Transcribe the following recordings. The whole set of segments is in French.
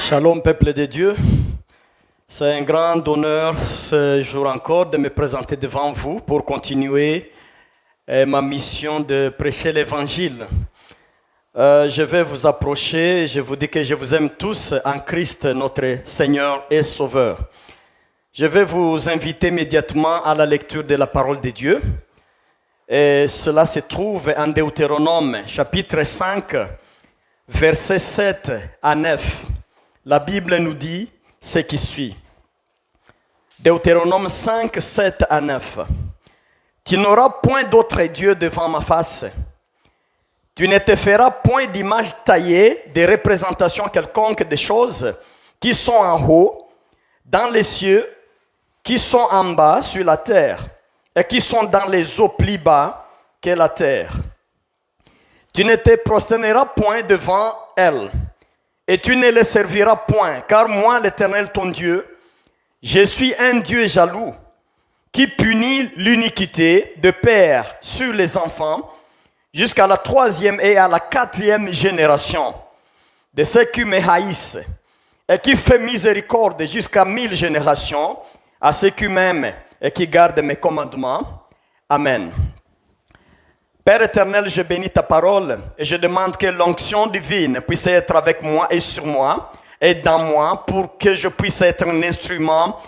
Shalom, peuple de Dieu. C'est un grand honneur ce jour encore de me présenter devant vous pour continuer ma mission de prêcher l'évangile. Je vais vous approcher, je vous dis que je vous aime tous en Christ, notre Seigneur et Sauveur. Je vais vous inviter immédiatement à la lecture de la parole de Dieu. Et cela se trouve en Deutéronome, chapitre 5, versets 7 à 9. La Bible nous dit ce qui suit. Deutéronome 5, 7 à 9. Tu n'auras point d'autre Dieu devant ma face. Tu ne te feras point d'image taillée, de représentation quelconque des choses qui sont en haut, dans les cieux, qui sont en bas sur la terre, et qui sont dans les eaux plus bas que la terre. Tu ne te prosterneras point devant elles, et tu ne les serviras point, car moi, l'Éternel ton Dieu, je suis un Dieu jaloux, qui punit l'iniquité de père sur les enfants, jusqu'à la 3e et à la 4e génération de ceux qui me haïssent, et qui fait miséricorde jusqu'à 1000 générations à ceux qui m'aiment et qui gardent mes commandements. Amen. Père éternel, je bénis ta parole et je demande que l'onction divine puisse être avec moi et sur moi et dans moi pour que je puisse être un instrument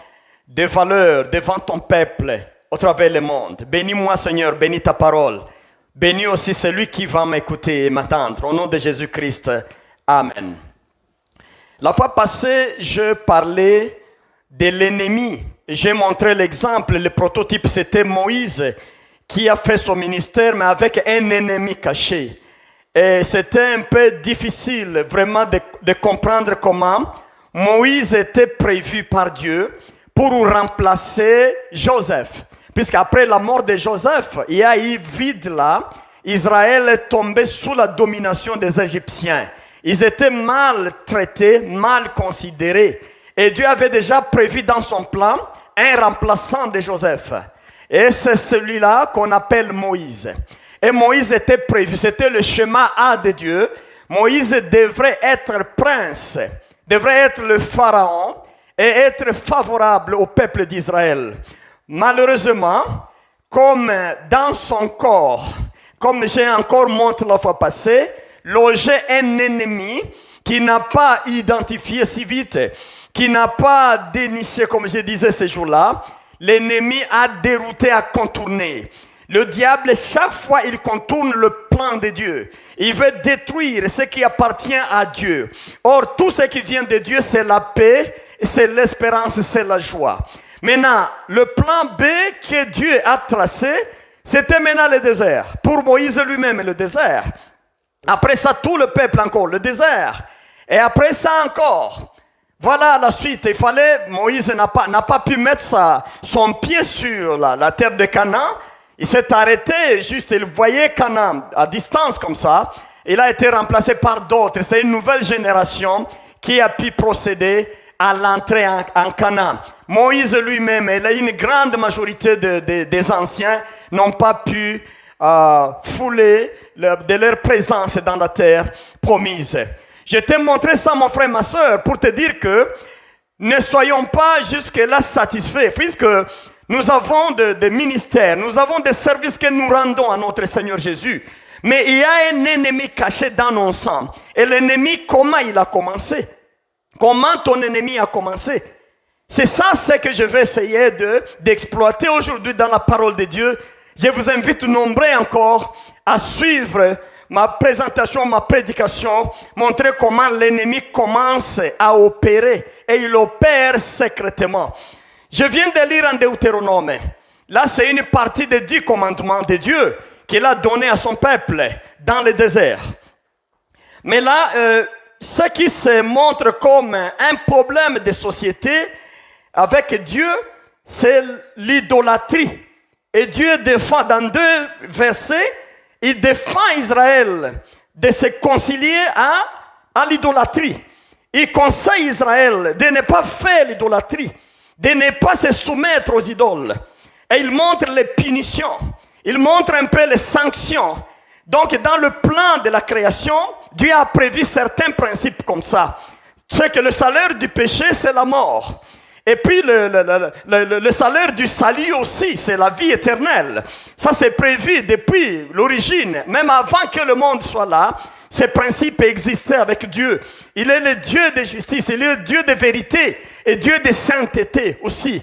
de valeur devant ton peuple au travers le monde. Bénis-moi Seigneur, bénis ta parole. Bénis aussi celui qui va m'écouter et m'attendre. Au nom de Jésus-Christ. Amen. La fois passée, je parlais de l'ennemi. J'ai montré l'exemple, le prototype c'était Moïse qui a fait son ministère mais avec un ennemi caché. Et c'était un peu difficile vraiment de comprendre comment Moïse était prévu par Dieu pour remplacer Joseph. Puisqu'après la mort de Joseph, il y a eu vide là. Israël est tombé sous la domination des Égyptiens. Ils étaient mal traités, mal considérés. Et Dieu avait déjà prévu dans son plan un remplaçant de Joseph. Et c'est celui-là qu'on appelle Moïse. Et Moïse était prévu, c'était le schéma A de Dieu. Moïse devrait être prince, devrait être le pharaon et être favorable au peuple d'Israël. Malheureusement, comme dans son corps, comme j'ai encore montré la fois passée, logeait un ennemi qui n'a pas identifié si vite, qui n'a pas déniché, comme je disais ce jour-là. L'ennemi a dérouté, a contourné. Le diable, chaque fois, il contourne le plan de Dieu. Il veut détruire ce qui appartient à Dieu. Or, tout ce qui vient de Dieu, c'est la paix, c'est l'espérance, c'est la joie. Maintenant, le plan B que Dieu a tracé, c'était maintenant le désert. Pour Moïse lui-même, le désert. Après ça, tout le peuple encore, le désert. Et après ça encore. Voilà la suite. Il fallait, Moïse n'a pas pu mettre son pied sur la terre de Canaan. Il s'est arrêté, juste il voyait Canaan à distance comme ça. Il a été remplacé par d'autres. C'est une nouvelle génération qui a pu procéder à l'entrée en Canaan. Moïse lui-même et une grande majorité des anciens n'ont pas pu fouler de leur présence dans la terre promise. Je t'ai montré ça, mon frère, ma soeur, pour te dire que ne soyons pas jusque-là satisfaits, puisque nous avons des ministères, nous avons des services que nous rendons à notre Seigneur Jésus. Mais il y a un ennemi caché dans nos sangs. Et l'ennemi, comment il a commencé? Comment ton ennemi a commencé? C'est ça ce que je vais essayer d'exploiter aujourd'hui dans la parole de Dieu. Je vous invite nombreux encore à suivre ma présentation, ma prédication, montrer comment l'ennemi commence à opérer et il opère secrètement. Je viens de lire en Deutéronome. Là, c'est une partie des 10 commandements de Dieu qu'il a donné à son peuple dans le désert. Mais là, ce qui se montre comme un problème de société avec Dieu, c'est l'idolâtrie. Et Dieu défend dans 2 versets, il défend Israël de se concilier à l'idolâtrie. Il conseille Israël de ne pas faire l'idolâtrie, de ne pas se soumettre aux idoles. Et il montre les punitions, il montre un peu les sanctions. Donc dans le plan de la création, Dieu a prévu certains principes comme ça. Tu sais que le salaire du péché, c'est la mort. Et puis le salaire du salut aussi, c'est la vie éternelle. Ça, c'est prévu depuis l'origine. Même avant que le monde soit là, ces principes existaient avec Dieu. Il est le Dieu de justice, il est le Dieu de vérité et Dieu de sainteté aussi.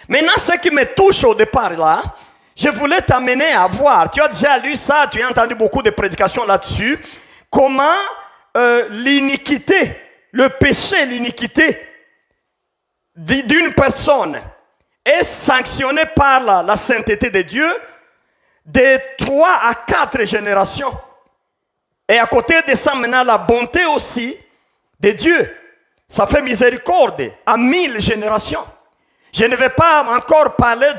Maintenant, ce qui me touche au départ là, je voulais t'amener à voir. Tu as déjà lu ça, tu as entendu beaucoup de prédications là-dessus. Comment l'iniquité, le péché, l'iniquité d'une personne est sanctionnée par la sainteté de Dieu de 3 à 4 générations. Et à côté de ça, maintenant, la bonté aussi de Dieu. Ça fait miséricorde à 1000 générations. Je ne vais pas encore parler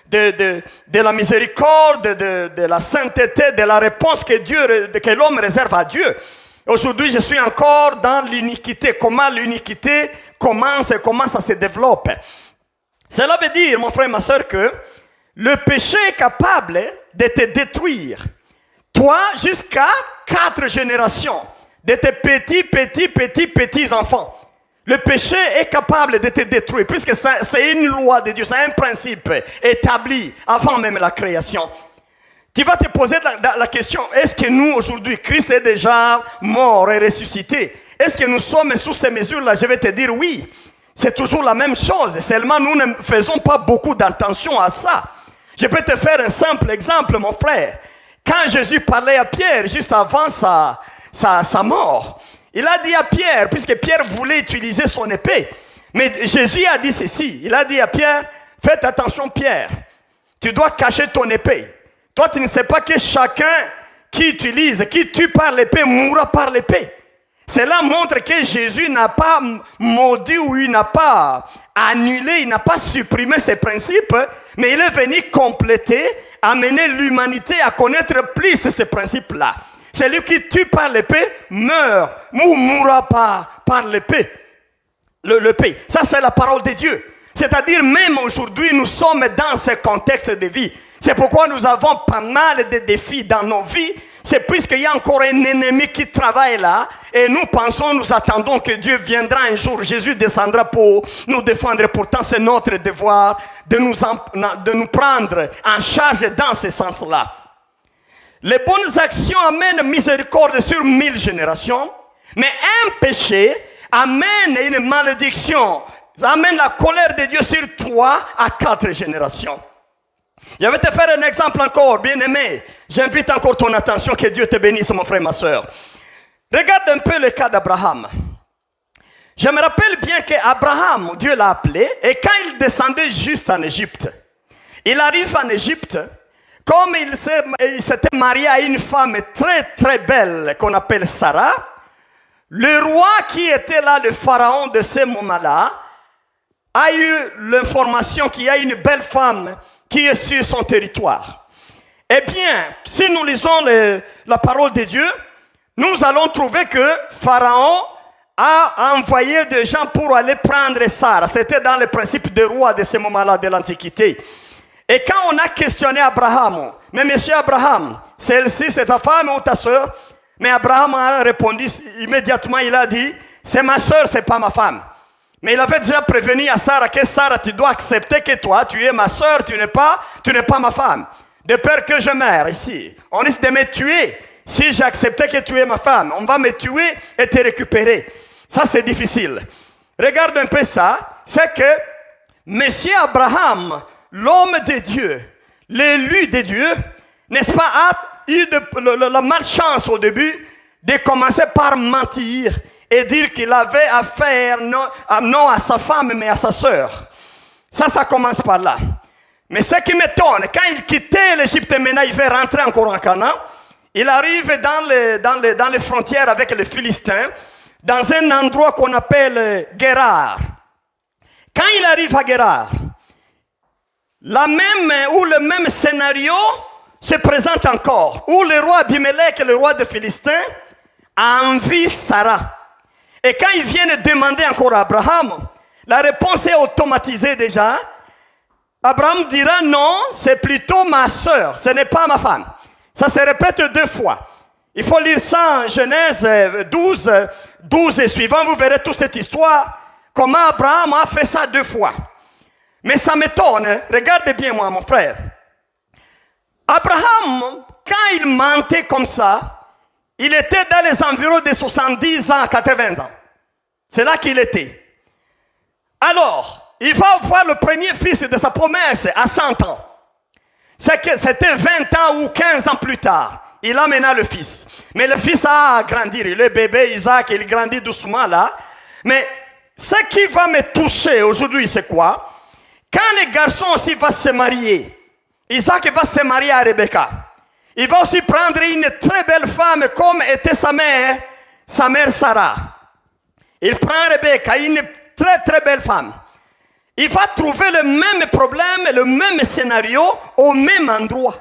de la miséricorde, de la sainteté, de la réponse que l'homme réserve à Dieu. Aujourd'hui, je suis encore dans l'iniquité. Comment l'iniquité commence et comment ça se développe. Cela veut dire, mon frère et ma soeur, que le péché est capable de te détruire. Toi, jusqu'à 4 générations de tes petits enfants. Le péché est capable de te détruire, puisque c'est une loi de Dieu, c'est un principe établi avant même la création. Tu vas te poser la question, est-ce que nous aujourd'hui, Christ est déjà mort et ressuscité? Est-ce que nous sommes sous ces mesures-là? Je vais te dire oui. C'est toujours la même chose, seulement nous ne faisons pas beaucoup d'attention à ça. Je peux te faire un simple exemple, mon frère. Quand Jésus parlait à Pierre, juste avant sa mort, il a dit à Pierre, puisque Pierre voulait utiliser son épée, mais Jésus a dit ceci, il a dit à Pierre, faites attention Pierre, tu dois cacher ton épée. Toi, tu ne sais pas que chacun qui tue par l'épée, mourra par l'épée. Cela montre que Jésus n'a pas maudit ou il n'a pas annulé, il n'a pas supprimé ses principes, mais il est venu compléter, amener l'humanité à connaître plus ces principes-là. Celui qui tue par l'épée meurt ou mourra par l'épée. L'épée, ça c'est la parole de Dieu. C'est-à-dire même aujourd'hui nous sommes dans ce contexte de vie. C'est pourquoi nous avons pas mal de défis dans nos vies. C'est puisqu'il y a encore un ennemi qui travaille là. Et nous pensons, nous attendons que Dieu viendra un jour. Jésus descendra pour nous défendre. Pourtant c'est notre devoir de nous prendre en charge dans ce sens-là. Les bonnes actions amènent miséricorde sur 1000 générations. Mais un péché amène une malédiction. Ça amène la colère de Dieu sur 3 à 4 générations. Je vais te faire un exemple encore, bien-aimé. J'invite encore ton attention, que Dieu te bénisse, mon frère, ma soeur. Regarde un peu le cas d'Abraham. Je me rappelle bien qu'Abraham, Dieu l'a appelé, et quand il descendait juste en Égypte, il arrive en Égypte, comme il s'était marié à une femme très très belle qu'on appelle Sarah, le roi qui était là, le pharaon de ce moment-là, a eu l'information qu'il y a une belle femme qui est sur son territoire. Eh bien, si nous lisons la parole de Dieu, nous allons trouver que Pharaon a envoyé des gens pour aller prendre Sarah. C'était dans le principe de roi de ce moment-là de l'Antiquité. Et quand on a questionné Abraham, mais monsieur Abraham, celle-ci c'est ta femme ou ta soeur? Mais Abraham a répondu immédiatement, il a dit, c'est ma soeur, c'est pas ma femme. Mais il avait déjà prévenu à Sarah que Sarah, tu dois accepter que toi, tu es ma soeur, tu n'es pas ma femme. De peur que je meure ici. On risque de me tuer. Si j'acceptais que tu es ma femme, on va me tuer et te récupérer. Ça, c'est difficile. Regarde un peu ça. C'est que monsieur Abraham, l'homme de Dieu, l'élu de Dieu, n'est-ce pas, a eu la malchance au début de commencer par mentir et dire qu'il avait affaire non à sa femme mais à sa sœur. Ça commence par là. Mais ce qui m'étonne, quand il quittait l'Égypte, maintenant il veut rentrer encore en Canaan, il arrive dans les frontières avec les Philistins, dans un endroit qu'on appelle Guérar. Quand il arrive à Guérar, le même scénario se présente encore, où le roi Abimelech, le roi des Philistins, a envie Sarah. Et quand ils viennent demander encore à Abraham, la réponse est automatisée déjà. Abraham dira non, c'est plutôt ma sœur, ce n'est pas ma femme. Ça se répète 2 fois. Il faut lire ça en Genèse 12, 12 et suivant, vous verrez toute cette histoire, comment Abraham a fait ça 2 fois. Mais ça m'étonne, hein? Regardez bien moi, mon frère. Abraham, quand il mentait comme ça, il était dans les environs de 70 ans, 80 ans. C'est là qu'il était. Alors, il va voir le premier fils de sa promesse à 100 ans. C'était 20 ans ou 15 ans plus tard. Il amena le fils. Mais le fils a grandi. Le bébé Isaac, il grandit doucement là. Mais ce qui va me toucher aujourd'hui, c'est quoi? Quand le garçon aussi va se marier, Isaac va se marier à Rebecca. Il va aussi prendre une très belle femme comme était sa mère Sarah. Il prend Rebecca, une très très belle femme. Il va trouver le même problème, le même scénario au même endroit.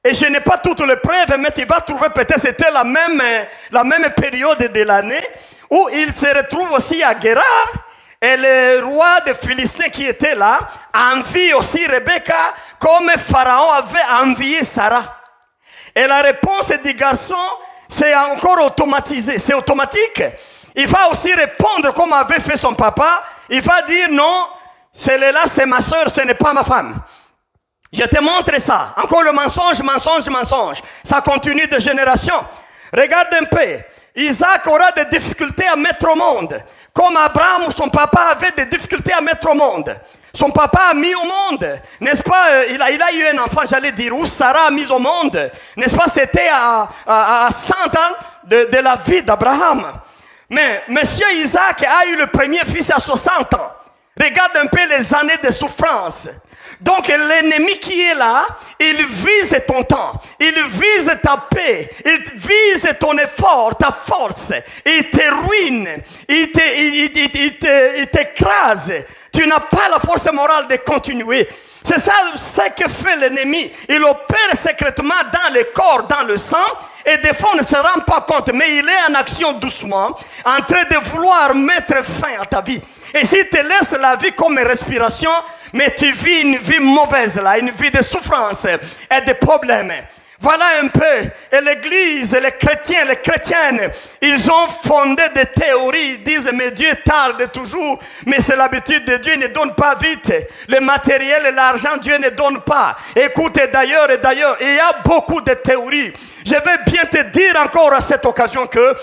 Et je n'ai pas toutes les preuves, mais il va trouver peut-être c'était la même période de l'année où il se retrouve aussi à Guérard. Et le roi des Philistins qui était là envie aussi Rebecca comme Pharaon avait envié Sarah. Et la réponse du garçon, c'est encore automatisé, c'est automatique. Il va aussi répondre comme avait fait son papa. Il va dire non, celle-là c'est ma soeur, ce n'est pas ma femme. Je te montre ça. Encore le mensonge, mensonge, mensonge. Ça continue de génération. Regarde un peu. Isaac aura des difficultés à mettre au monde. Comme Abraham, son papa avait des difficultés à mettre au monde. Son papa a mis au monde, n'est-ce pas? Il a eu un enfant, j'allais dire, où Sarah a mis au monde. N'est-ce pas? C'était à 100 ans de la vie d'Abraham. Mais monsieur Isaac a eu le premier fils à 60 ans. Regarde un peu les années de souffrance. Donc l'ennemi qui est là, il vise ton temps, il vise ta paix, il vise ton effort, ta force, il te ruine, il t'écrase. Tu n'as pas la force morale de continuer. C'est ça ce que fait l'ennemi. Il opère secrètement dans le corps, dans le sang, et des fois on ne se rend pas compte, mais il est en action doucement, en train de vouloir mettre fin à ta vie. Et s'il te laisse la vie comme respiration, mais tu vis une vie mauvaise là, une vie de souffrance et de problèmes. Voilà un peu. Et l'Église, les chrétiens, les chrétiennes, ils ont fondé des théories. Ils disent, mais Dieu tarde toujours. Mais c'est l'habitude de Dieu, il ne donne pas vite. Le matériel et l'argent, Dieu ne donne pas. Écoutez, d'ailleurs, il y a beaucoup de théories. Je vais bien te dire encore à cette occasion que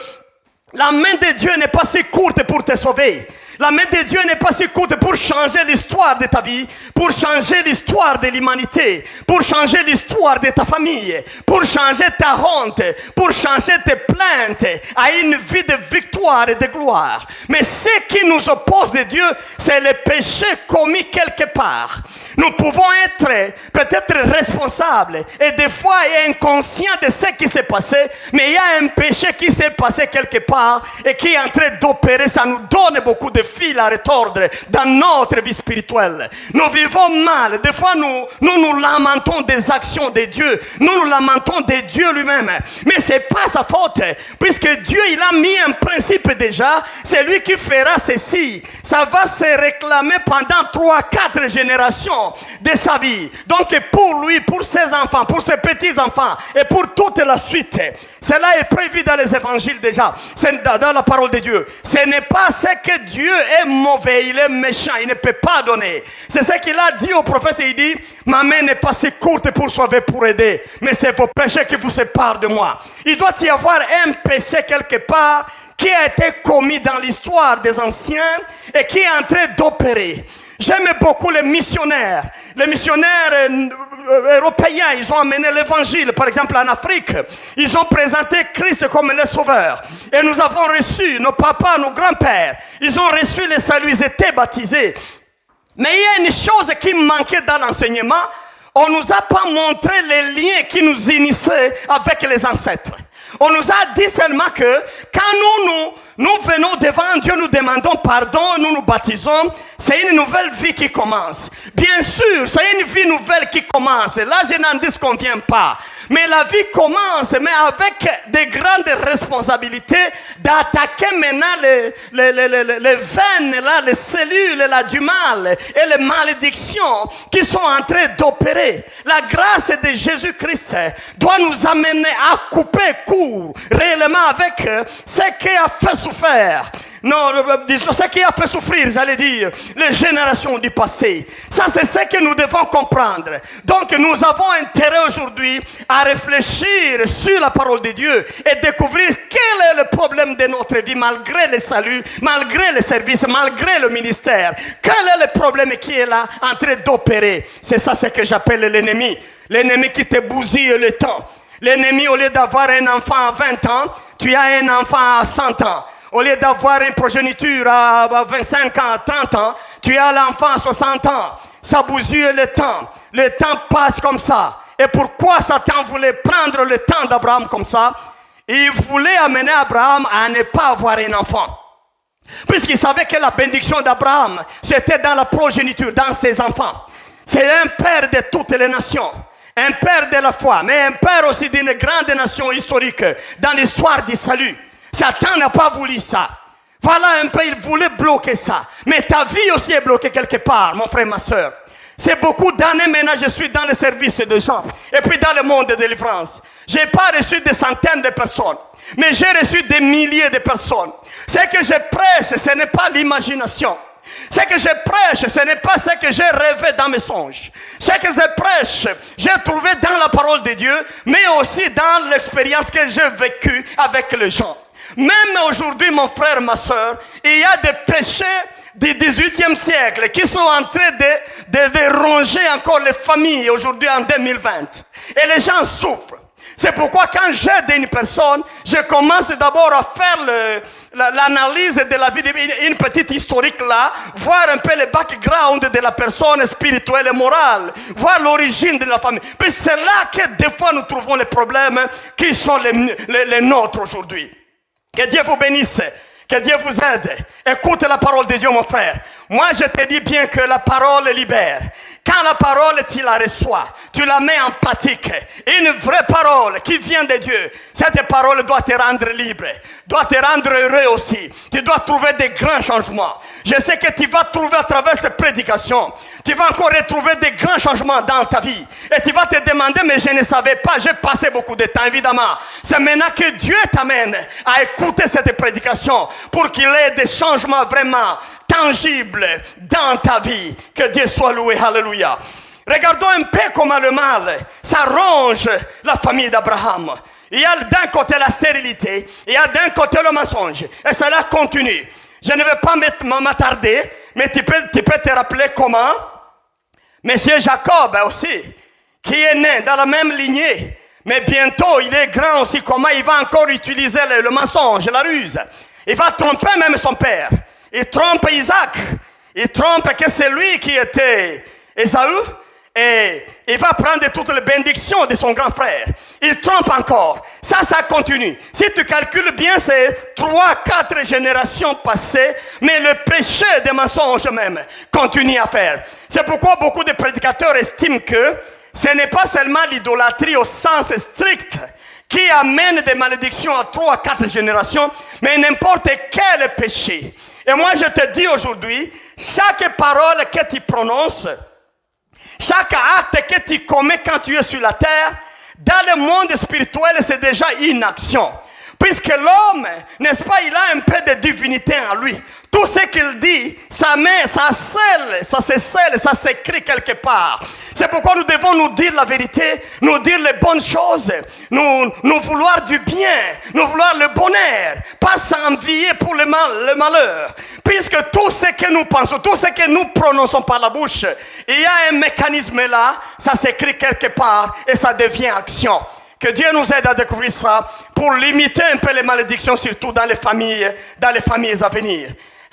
la main de Dieu n'est pas si courte pour te sauver. La main de Dieu n'est pas si courte pour changer l'histoire de ta vie, pour changer l'histoire de l'humanité, pour changer l'histoire de ta famille, pour changer ta honte, pour changer tes plaintes à une vie de victoire et de gloire. Mais ce qui nous oppose de Dieu, c'est le péché commis quelque part. Nous pouvons être peut-être responsables et des fois inconscients de ce qui s'est passé, mais il y a un péché qui s'est passé quelque part et qui est en train d'opérer. Ça nous donne beaucoup de fil à retordre dans notre vie spirituelle. Nous vivons mal. Des fois, nous lamentons des actions de Dieu. Nous lamentons de Dieu lui-même. Mais ce n'est pas sa faute, puisque Dieu, il a mis un principe déjà. C'est lui qui fera ceci. Ça va se réclamer pendant 3-4 générations de sa vie. Donc pour lui, pour ses enfants, pour ses petits-enfants et pour toute la suite, cela est prévu dans les évangiles déjà. C'est dans la parole de Dieu. Ce n'est pas ce que Dieu est mauvais, il est méchant, il ne peut pas donner. C'est ce qu'il a dit au prophète, il dit, ma main n'est pas si courte pour sauver, pour aider, mais c'est vos péchés qui vous séparent de moi. Il doit y avoir un péché quelque part qui a été commis dans l'histoire des anciens et qui est en train d'opérer. J'aime beaucoup les missionnaires. Les missionnaires européens, ils ont amené l'évangile, par exemple en Afrique. Ils ont présenté Christ comme le sauveur. Et nous avons reçu, nos papas, nos grands-pères, ils ont reçu le salut, ils étaient baptisés. Mais il y a une chose qui manquait dans l'enseignement. On ne nous a pas montré les liens qui nous initiaient avec les ancêtres. On nous a dit seulement que quand nous venons devant Dieu, nous demandons pardon, nous nous baptisons, c'est une nouvelle vie qui commence. Bien sûr, c'est une vie nouvelle qui commence. Là, je n'en disconviens pas. Mais la vie commence, mais avec des grandes responsabilités d'attaquer maintenant les veines, là, les cellules là, du mal et les malédictions qui sont en train d'opérer. La grâce de Jésus-Christ doit nous amener à couper court réellement avec ce qu'a fait souffert, non, disons ce qui a fait souffrir, j'allais dire, les générations du passé. Ça, c'est ce que nous devons comprendre. Donc, nous avons intérêt aujourd'hui à réfléchir sur la parole de Dieu et découvrir quel est le problème de notre vie, malgré le salut, malgré le service, malgré le ministère. Quel est le problème qui est là en train d'opérer? C'est ça ce que j'appelle l'ennemi. L'ennemi qui te bousille le temps. L'ennemi, au lieu d'avoir un enfant à 20 ans, tu as un enfant à 100 ans. Au lieu d'avoir une progéniture à 25 ans, à 30 ans, tu as l'enfant à 60 ans. Ça bousille le temps. Le temps passe comme ça. Et pourquoi Satan voulait prendre le temps d'Abraham comme ça? Il voulait amener Abraham à ne pas avoir un enfant. Puisqu'il savait que la bénédiction d'Abraham, c'était dans la progéniture, dans ses enfants. C'est un père de toutes les nations. Un père de la foi, mais un père aussi d'une grande nation historique dans l'histoire du salut. Satan n'a pas voulu ça. Voilà un peu, il voulait bloquer ça. Mais ta vie aussi est bloquée quelque part, mon frère, ma soeur. C'est beaucoup d'années maintenant, je suis dans le service des gens. Et puis dans le monde de délivrance. Je n'ai pas reçu des centaines de personnes. Mais j'ai reçu des milliers de personnes. Ce que je prêche, ce n'est pas l'imagination. Ce que je prêche, ce n'est pas ce que j'ai rêvé dans mes songes. Ce que je prêche, j'ai trouvé dans la parole de Dieu, mais aussi dans l'expérience que j'ai vécue avec les gens. Même aujourd'hui, mon frère, ma soeur, il y a des péchés du 18e siècle qui sont en train de ronger encore les familles aujourd'hui en 2020. Et les gens souffrent. C'est pourquoi quand j'aide une personne, je commence d'abord à faire l'analyse de la vie, une petite historique là, voir un peu le background de la personne spirituelle et morale, voir l'origine de la famille. Puis c'est là que des fois nous trouvons les problèmes qui sont les nôtres aujourd'hui. Que Dieu vous bénisse. Que Dieu vous aide. Écoute la parole de Dieu, mon frère. Moi, je te dis bien que la parole libère. Quand la parole, tu la reçois, tu la mets en pratique. Une vraie parole qui vient de Dieu. Cette parole doit te rendre libre, doit te rendre heureux aussi. Tu dois trouver des grands changements. Je sais que tu vas trouver à travers ces prédications, tu vas encore retrouver des grands changements dans ta vie. Et tu vas te demander, mais je ne savais pas, j'ai passé beaucoup de temps, évidemment. C'est maintenant que Dieu t'amène à écouter cette prédication pour qu'il ait des changements vraiment tangible dans ta vie. Que Dieu soit loué, alléluia. Regardons un peu comment le mal, ça ronge la famille d'Abraham. Il y a d'un côté la stérilité, il y a d'un côté le mensonge. Et cela continue. Je ne vais pas m'attarder, mais tu peux te rappeler comment Monsieur Jacob aussi, qui est né dans la même lignée, mais bientôt il est grand aussi, comment il va encore utiliser le mensonge, la ruse. Il va tromper même son père. Il trompe Isaac. Il trompe que c'est lui qui était Ésaü. Et il va prendre toutes les bénédictions de son grand frère. Il trompe encore. Ça continue. Si tu calcules bien, c'est 3-4 générations passées. Mais le péché des mensonges même continue à faire. C'est pourquoi beaucoup de prédicateurs estiment que ce n'est pas seulement l'idolâtrie au sens strict qui amène des malédictions à 3-4 générations, mais n'importe quel péché. Et moi, je te dis aujourd'hui, chaque parole que tu prononces, chaque acte que tu commets quand tu es sur la terre, dans le monde spirituel, c'est déjà une action. Puisque l'homme, n'est-ce pas, il a un peu de divinité en lui. Tout ce qu'il dit, ça se scelle, ça s'écrit quelque part. C'est pourquoi nous devons nous dire la vérité, nous dire les bonnes choses, nous vouloir du bien, nous vouloir le bonheur, pas s'envier pour le malheur. Puisque tout ce que nous pensons, tout ce que nous prononçons par la bouche, il y a un mécanisme là, ça s'écrit quelque part et ça devient action. Que Dieu nous aide à découvrir ça pour limiter un peu les malédictions, surtout dans les familles à venir.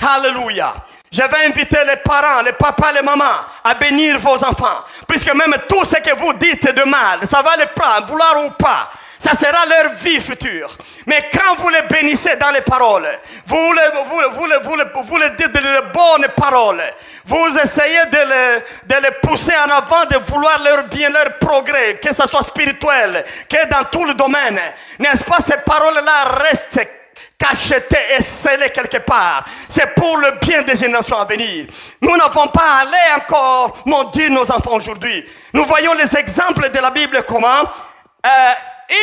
Alléluia. Je vais inviter les parents, les papas, les mamans à bénir vos enfants. Puisque même tout ce que vous dites de mal, ça va les prendre, vouloir ou pas. Ça sera leur vie future. Mais quand vous les bénissez dans les paroles, vous les dites de bonnes paroles, vous essayez de les pousser en avant, de vouloir leur bien, leur progrès, que ce soit spirituel, que dans tout le domaine. N'est-ce pas, ces paroles-là restent cachetées et scellées quelque part. C'est pour le bien des générations à venir. Nous n'avons pas allé encore maudire nos enfants aujourd'hui. Nous voyons les exemples de la Bible comment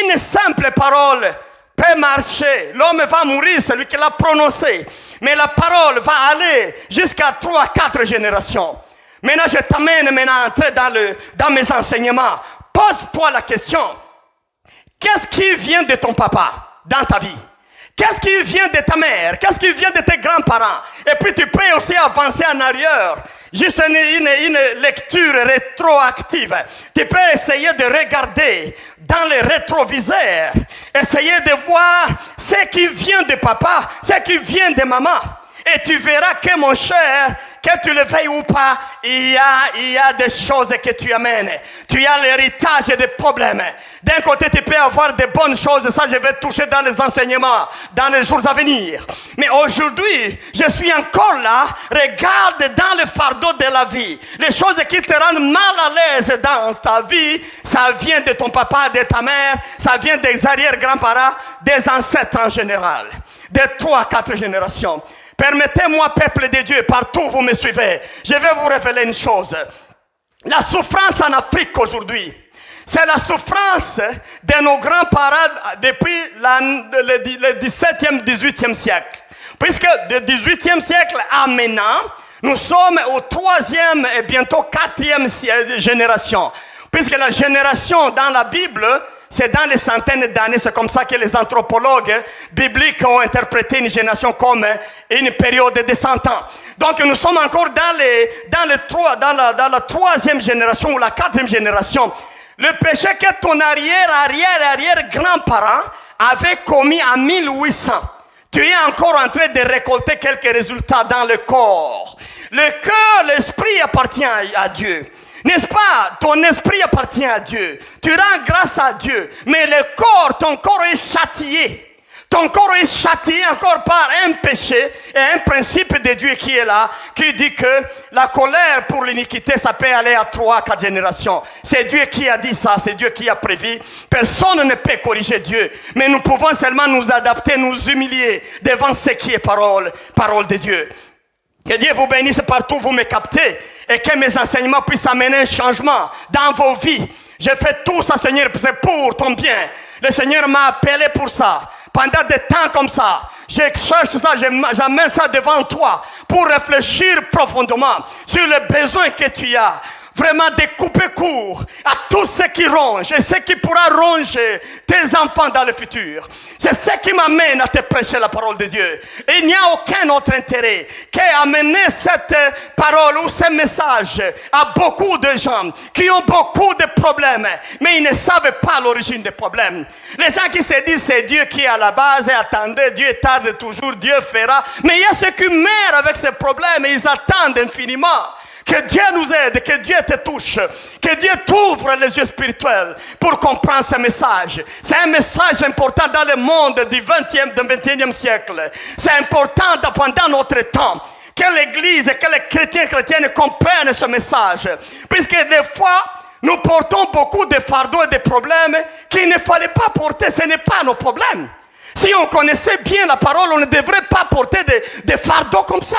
une simple parole peut marcher, l'homme va mourir, celui qui l'a prononcé. Mais la parole va aller jusqu'à 3, 4 générations. Maintenant, je t'amène à entrer dans mes enseignements. Pose-toi la question. Qu'est-ce qui vient de ton papa dans ta vie? Qu'est-ce qui vient de ta mère? Qu'est-ce qui vient de tes grands-parents? Et puis tu peux aussi avancer en arrière. Juste une lecture rétroactive. Tu peux essayer de regarder dans les rétroviseurs. Essayer de voir ce qui vient de papa, ce qui vient de maman. Et tu verras que mon cher, que tu le veuilles ou pas, il y a des choses que tu amènes. Tu as l'héritage des problèmes. D'un côté, tu peux avoir des bonnes choses. Ça, je vais toucher dans les enseignements, dans les jours à venir. Mais aujourd'hui, je suis encore là. Regarde dans le fardeau de la vie. Les choses qui te rendent mal à l'aise dans ta vie, ça vient de ton papa, de ta mère, ça vient des arrière-grands-parents, des ancêtres en général. De 3 à 4 générations. Permettez-moi, peuple de Dieu, partout où vous me suivez, je vais vous révéler une chose. La souffrance en Afrique aujourd'hui, c'est la souffrance de nos grands-parents depuis le 17e, 18e siècle. Puisque du 18e siècle à maintenant, nous sommes au 3e et bientôt 4e génération. Puisque la génération dans la Bible, c'est dans les centaines d'années, c'est comme ça que les anthropologues bibliques ont interprété une génération comme une période de 100 ans. Donc nous sommes encore dans la 3e génération ou la 4e génération. Le péché que ton arrière grand-parent avait commis en 1800. Tu es encore en train de récolter quelques résultats dans le corps. Le cœur, l'esprit appartient à Dieu. N'est-ce pas? Ton esprit appartient à Dieu. Tu rends grâce à Dieu. Mais le corps, ton corps est châtié. Ton corps est châtié encore par un péché et un principe de Dieu qui est là, qui dit que la colère pour l'iniquité, ça peut aller à 3, 4 générations. C'est Dieu qui a dit ça, c'est Dieu qui a prévu. Personne ne peut corriger Dieu. Mais nous pouvons seulement nous adapter, nous humilier devant ce qui est parole de Dieu. Que Dieu vous bénisse partout où vous me captez et que mes enseignements puissent amener un changement dans vos vies. Je fais tout ça, Seigneur, c'est pour ton bien. Le Seigneur m'a appelé pour ça. Pendant des temps comme ça, je cherche ça, j'amène ça devant toi pour réfléchir profondément sur les besoins que tu as. Vraiment de couper court à tout ce qui ronge et ce qui pourra ronger tes enfants dans le futur. C'est ce qui m'amène à te prêcher la parole de Dieu. Et il n'y a aucun autre intérêt qu'amener cette parole ou ce message à beaucoup de gens qui ont beaucoup de problèmes, mais ils ne savent pas l'origine des problèmes. Les gens qui se disent c'est Dieu qui est à la base et attendez, Dieu tarde toujours, Dieu fera. Mais il y a ceux qui meurent avec ces problèmes et ils attendent infiniment. Que Dieu nous aide, que Dieu te touche, que Dieu t'ouvre les yeux spirituels pour comprendre ce message. C'est un message important dans le monde du 21e siècle. C'est important pendant notre temps que l'Église et que les chrétiennes comprennent ce message. Puisque des fois, nous portons beaucoup de fardeaux et de problèmes qu'il ne fallait pas porter. Ce n'est pas nos problèmes. Si on connaissait bien la parole, on ne devrait pas porter des fardeaux comme ça.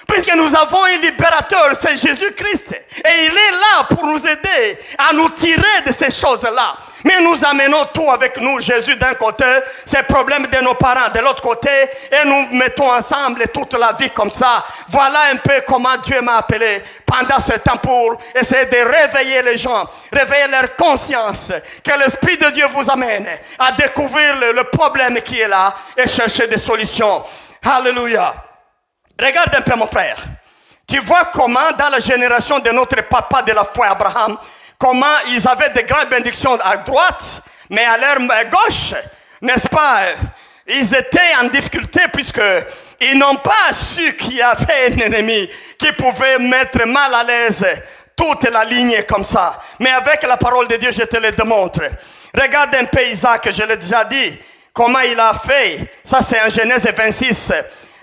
Puisque nous avons un libérateur, c'est Jésus-Christ. Et il est là pour nous aider à nous tirer de ces choses-là. Mais nous amenons tout avec nous. Jésus d'un côté, ces problèmes de nos parents de l'autre côté. Et nous mettons ensemble toute la vie comme ça. Voilà un peu comment Dieu m'a appelé pendant ce temps pour essayer de réveiller les gens. Réveiller leur conscience. Que l'Esprit de Dieu vous amène à découvrir le problème qui est là et chercher des solutions. Alléluia. Regarde un peu mon frère. Tu vois comment dans la génération de notre papa de la foi Abraham, comment ils avaient de grandes bénédictions à droite, mais à leur gauche, n'est-ce pas, ils étaient en difficulté puisque ils n'ont pas su qu'il y avait un ennemi qui pouvait mettre mal à l'aise toute la lignée comme ça. Mais avec la parole de Dieu, je te le démontre. Regarde un peu Isaac, je l'ai déjà dit, comment il a fait. Ça c'est en Genèse 26.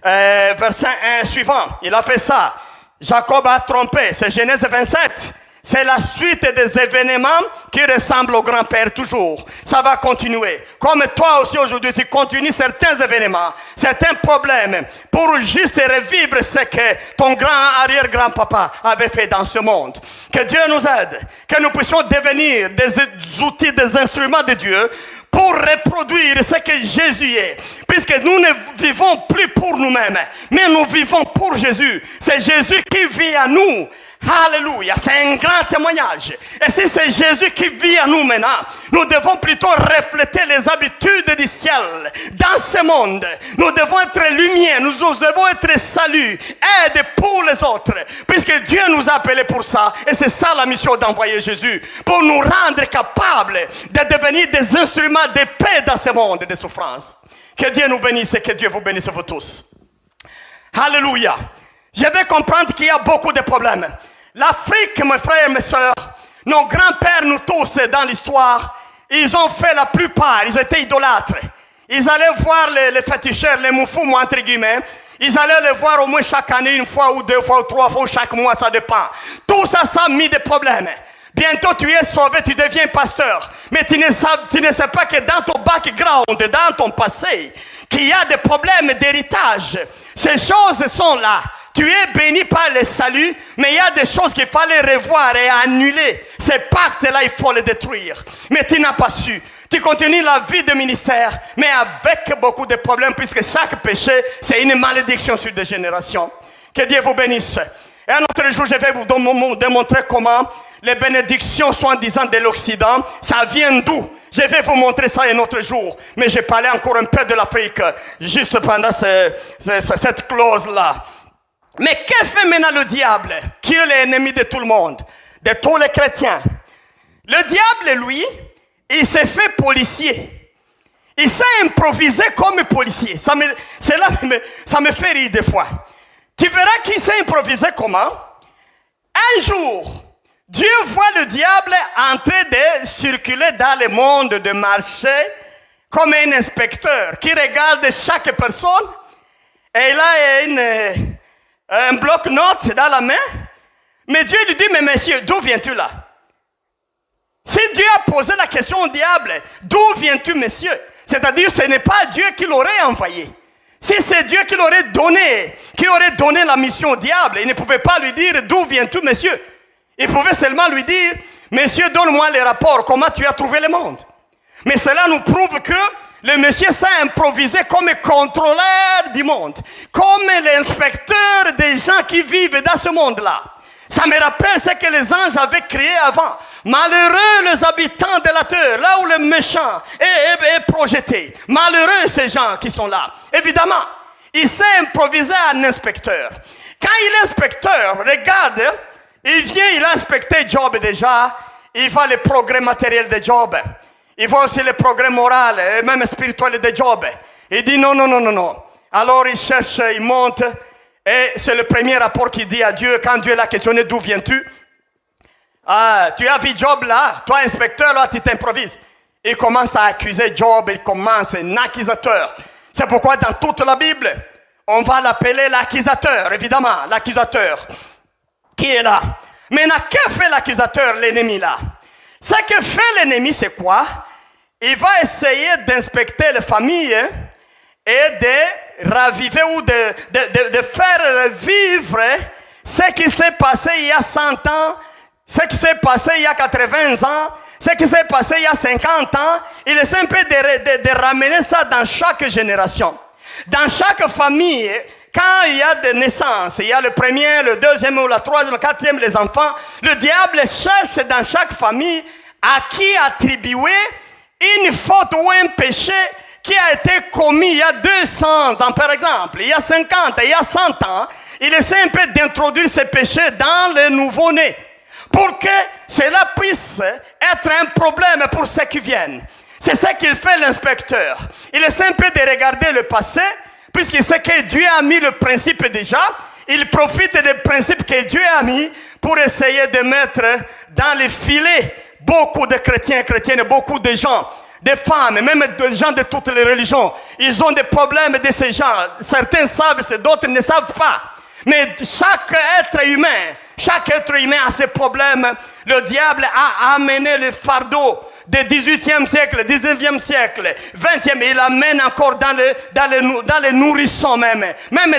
Verset 1 suivant, il a fait ça. Jacob a trompé, c'est Genèse 27. C'est la suite des événements qui ressemblent au grand-père toujours. Ça va continuer. Comme toi aussi aujourd'hui, tu continues certains événements, certains problèmes pour juste revivre ce que ton arrière-grand-papa avait fait dans ce monde. Que Dieu nous aide, que nous puissions devenir des outils, des instruments de Dieu pour reproduire ce que Jésus est. Puisque nous ne vivons plus pour nous-mêmes, mais nous vivons pour Jésus. C'est Jésus qui vit à nous. Alléluia, c'est un grand témoignage. Et si c'est Jésus qui vit en nous maintenant, nous devons plutôt refléter les habitudes du ciel dans ce monde. Nous devons être lumière, nous devons être salut, aide pour les autres, puisque Dieu nous a appelés pour ça. Et c'est ça la mission d'envoyer Jésus, pour nous rendre capables de devenir des instruments de paix dans ce monde de souffrance. Que Dieu nous bénisse et que Dieu vous bénisse vous tous. Alléluia. Je vais comprendre qu'il y a beaucoup de problèmes. L'Afrique, mes frères et mes sœurs, nos grands-pères, nous tous, dans l'histoire, ils ont fait la plupart, ils étaient idolâtres. Ils allaient voir les féticheurs, les moufous, entre guillemets. Ils allaient les voir au moins chaque année, une fois ou deux fois ou trois fois, ou chaque mois, ça dépend. Tout ça, ça a mis des problèmes. Bientôt tu es sauvé, tu deviens pasteur. Mais tu ne sais pas que dans ton background, dans ton passé, qu'il y a des problèmes d'héritage. Ces choses sont là. Tu es béni par le salut, mais il y a des choses qu'il fallait revoir et annuler. Ces pactes-là, il faut les détruire. Mais tu n'as pas su. Tu continues la vie de ministère, mais avec beaucoup de problèmes, puisque chaque péché, c'est une malédiction sur des générations. Que Dieu vous bénisse. Et un autre jour, je vais vous démontrer comment les bénédictions, soi-disant de l'Occident, ça vient d'où? Je vais vous montrer ça un autre jour. Mais j'ai parlé encore un peu de l'Afrique, juste pendant cette clause-là. Mais que fait maintenant le diable, qui est l'ennemi de tout le monde, de tous les chrétiens? Le diable, lui, il s'est fait policier. Il s'est improvisé comme policier. Ça me fait rire des fois. Tu verras qu'il s'est improvisé comment? Un jour, Dieu voit le diable en train de circuler dans le monde, de marcher comme un inspecteur qui regarde chaque personne. Et il a un bloc-notes dans la main. Mais Dieu lui dit, mais monsieur, d'où viens-tu là? Si Dieu a posé la question au diable, d'où viens-tu, monsieur? C'est-à-dire, ce n'est pas Dieu qui l'aurait envoyé. Si c'est Dieu qui l'aurait donné, qui aurait donné la mission au diable, il ne pouvait pas lui dire, d'où viens-tu, monsieur? Il pouvait seulement lui dire, monsieur, donne-moi les rapports, comment tu as trouvé le monde? Mais cela nous prouve que le monsieur s'est improvisé comme contrôleur du monde, comme l'inspecteur des gens qui vivent dans ce monde-là. Ça me rappelle ce que les anges avaient créé avant. Malheureux les habitants de la terre, là où le méchant est projeté. Malheureux ces gens qui sont là. Évidemment, il s'est improvisé un inspecteur. Quand il est inspecteur, regarde, il vient, il a inspecté Job déjà. Il voit les progrès matériels de Job. Il voit aussi les progrès moraux et même spirituels de Job. Il dit non. Alors il cherche, il monte. Et c'est le premier rapport qu'il dit à Dieu quand Dieu l'a questionné, d'où viens-tu? Ah, tu as vu Job là, toi inspecteur là, tu t'improvises. Il commence à accuser Job, il commence un accusateur. C'est pourquoi dans toute la Bible, on va l'appeler l'accusateur, évidemment, l'accusateur qui est là. Maintenant, que fait l'accusateur, l'ennemi là? Ce que fait l'ennemi, c'est quoi? Il va essayer d'inspecter les familles et de raviver ou de faire vivre ce qui s'est passé il y a 100 ans, ce qui s'est passé il y a 80 ans, ce qui s'est passé il y a 50 ans. Il essaie un peu de ramener ça dans chaque génération. Dans chaque famille, quand il y a des naissances, il y a le premier, le deuxième ou la troisième, le quatrième, les enfants, le diable cherche dans chaque famille à qui attribuer une faute ou un péché qui a été commis il y a 200 ans, par exemple, il y a 50, il y a 100 ans. Il essaie un peu d'introduire ces péchés dans les nouveau-nés pour que cela puisse être un problème pour ceux qui viennent. C'est ce qu'il fait l'inspecteur. Il essaie un peu de regarder le passé, puisqu'il sait que Dieu a mis le principe déjà. Il profite des principes que Dieu a mis pour essayer de mettre dans les filets beaucoup de chrétiens, chrétiennes, beaucoup de gens, des femmes, même des gens de toutes les religions. Ils ont des problèmes de ces gens. Certains savent, d'autres ne savent pas. Mais chaque être humain a ses problèmes. Le diable a amené le fardeau du 18e siècle, 19e siècle, 20e. Il l'amène encore dans les nourrissons même. Même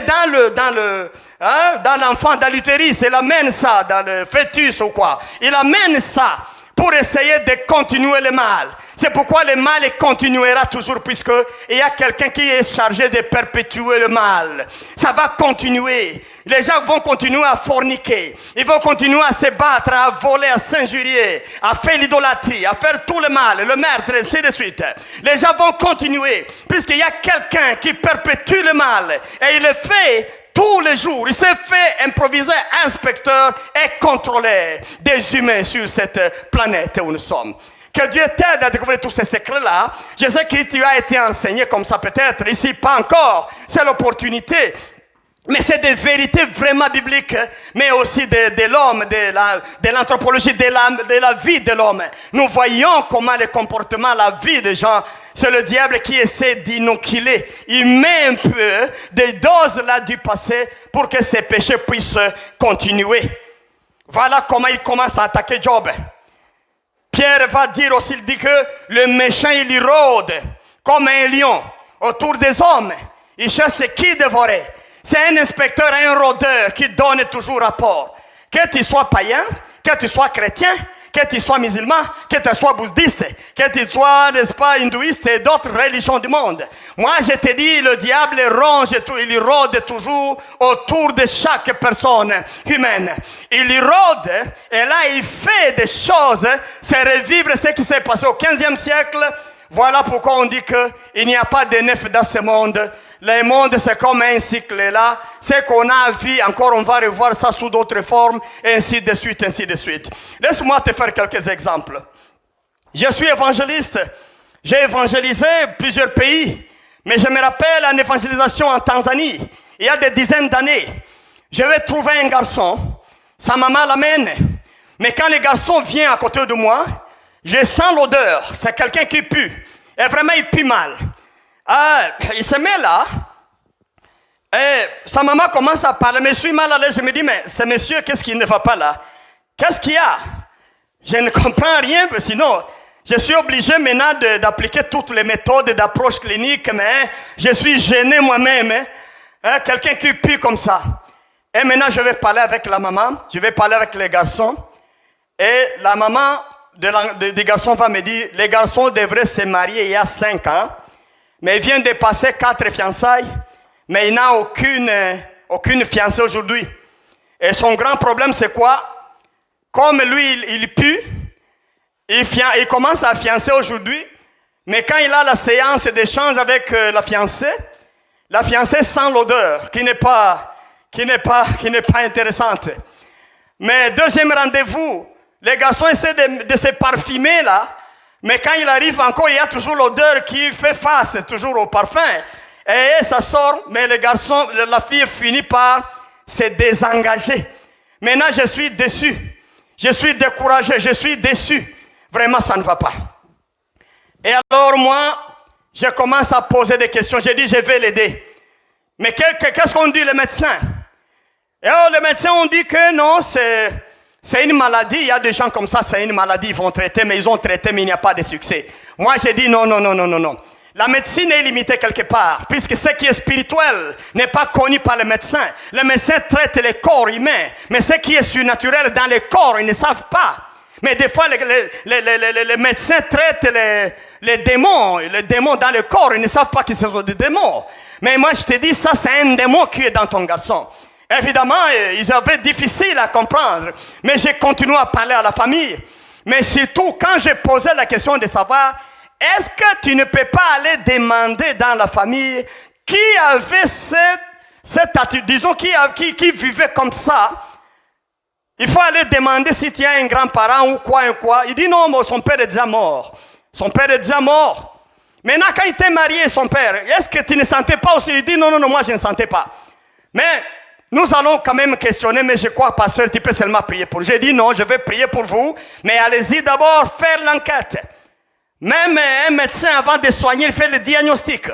dans l'enfant, dans l'utérus. Il amène ça, dans le fœtus ou quoi. Il amène ça pour essayer de continuer le mal. C'est pourquoi le mal continuera toujours, puisqu'il y a quelqu'un qui est chargé de perpétuer le mal. Ça va continuer. Les gens vont continuer à forniquer. Ils vont continuer à se battre, à voler, à s'injurier, à faire l'idolâtrie, à faire tout le mal, le meurtre, et ainsi de suite. Les gens vont continuer, puisqu'il y a quelqu'un qui perpétue le mal. Et il le fait tous les jours. Il s'est fait improviser inspecteur et contrôleur des humains sur cette planète où nous sommes. Que Dieu t'aide à découvrir tous ces secrets-là. Je sais que tu as été enseigné comme ça peut-être. Ici, pas encore. C'est l'opportunité. Mais c'est des vérités vraiment bibliques, mais aussi de l'homme, de l'anthropologie, de la vie de l'homme. Nous voyons comment le comportement, la vie des gens, c'est le diable qui essaie d'inoculer. Il met un peu des doses là du passé pour que ces péchés puissent continuer. Voilà comment il commence à attaquer Job. Pierre va dire aussi, il dit que le méchant, il rôde comme un lion autour des hommes. Il cherche qui dévorer. C'est un inspecteur, un rôdeur qui donne toujours rapport. Que tu sois païen, que tu sois chrétien, que tu sois musulman, que tu sois bouddhiste, que tu sois, n'est-ce pas, hindouiste et d'autres religions du monde. Moi, je te dis, le diable ronge tout, il rôde toujours autour de chaque personne humaine. Il rôde et là, il fait des choses, c'est revivre ce qui s'est passé au 15e siècle. Voilà pourquoi on dit qu'il n'y a pas de neuf dans ce monde. Le monde, c'est comme un cycle là. Ce qu'on a vu, encore on va revoir ça sous d'autres formes, et ainsi de suite, ainsi de suite. Laisse-moi te faire quelques exemples. Je suis évangéliste. J'ai évangélisé plusieurs pays. Mais je me rappelle une évangélisation en Tanzanie, il y a des dizaines d'années. Je vais trouver un garçon. Sa maman l'amène. Mais quand le garçon vient à côté de moi, je sens l'odeur. C'est quelqu'un qui pue. Et vraiment, il pue mal. Il se met là. Et sa maman commence à parler. Mais je suis mal à l'aise. Je me dis, mais ce monsieur, qu'est-ce qui ne va pas là? Qu'est-ce qu'il y a? Je ne comprends rien. Sinon, je suis obligé maintenant d'appliquer toutes les méthodes d'approche clinique. Mais je suis gêné moi-même. Quelqu'un qui pue comme ça. Et maintenant, je vais parler avec la maman. Je vais parler avec les garçons. Et la maman des garçons va me dire, les garçons devraient se marier il y a 5 ans, mais il vient de passer 4 fiançailles, mais il n'a aucune fiancée aujourd'hui. Et son grand problème, c'est quoi? Comme lui, il pue, il commence à fiancer aujourd'hui, mais quand il a la séance d'échange avec la fiancée sent l'odeur, qui n'est pas intéressante. Mais deuxième rendez-vous, les garçons essaient de se parfumer là, mais quand il arrive encore, il y a toujours l'odeur qui fait face toujours au parfum. Et ça sort, mais la fille finit par se désengager. Maintenant, je suis déçu. Je suis découragé, je suis déçu. Vraiment, ça ne va pas. Et alors, moi, je commence à poser des questions. J'ai dit, je vais l'aider. Mais qu'est-ce qu'on dit, les médecins? Et alors, les médecins ont dit que non, c'est une maladie. Il y a des gens comme ça, c'est une maladie. Ils vont traiter, mais ils ont traité, mais il n'y a pas de succès. Moi, j'ai dit non. La médecine est limitée quelque part, puisque ce qui est spirituel n'est pas connu par les médecins. Les médecins traitent les corps humains, mais ce qui est surnaturel dans les corps, ils ne savent pas. Mais des fois, les médecins traitent les démons dans le corps, ils ne savent pas qu'ils sont des démons. Mais moi, je te dis, ça, c'est un démon qui est dans ton garçon. Évidemment, ils avaient difficile à comprendre, mais j'ai continué à parler à la famille. Mais surtout, quand j'ai posé la question de savoir, est-ce que tu ne peux pas aller demander dans la famille qui avait cette attitude, disons, qui vivait comme ça? Il faut aller demander si tu as un grand-parent ou quoi. Il dit non, mais son père est déjà mort. Son père est déjà mort. Maintenant, quand il était marié, son père, est-ce que tu ne sentais pas aussi? Il dit non, moi je ne sentais pas. Mais nous allons quand même questionner, mais je crois, pasteur, tu peux seulement prier pour. J'ai dit non, je vais prier pour vous, mais allez-y d'abord faire l'enquête. Même un médecin, avant de soigner, il fait le diagnostic.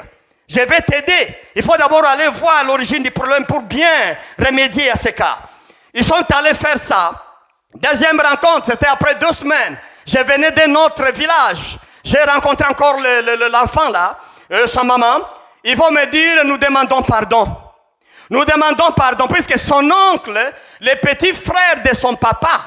Je vais t'aider. Il faut d'abord aller voir l'origine du problème pour bien remédier à ce cas. Ils sont allés faire ça. Deuxième rencontre, c'était après 2 semaines. Je venais d'un autre village. J'ai rencontré encore l'enfant là, sa maman. Ils vont me dire, nous demandons pardon. Nous demandons pardon, puisque son oncle, le petit frère de son papa,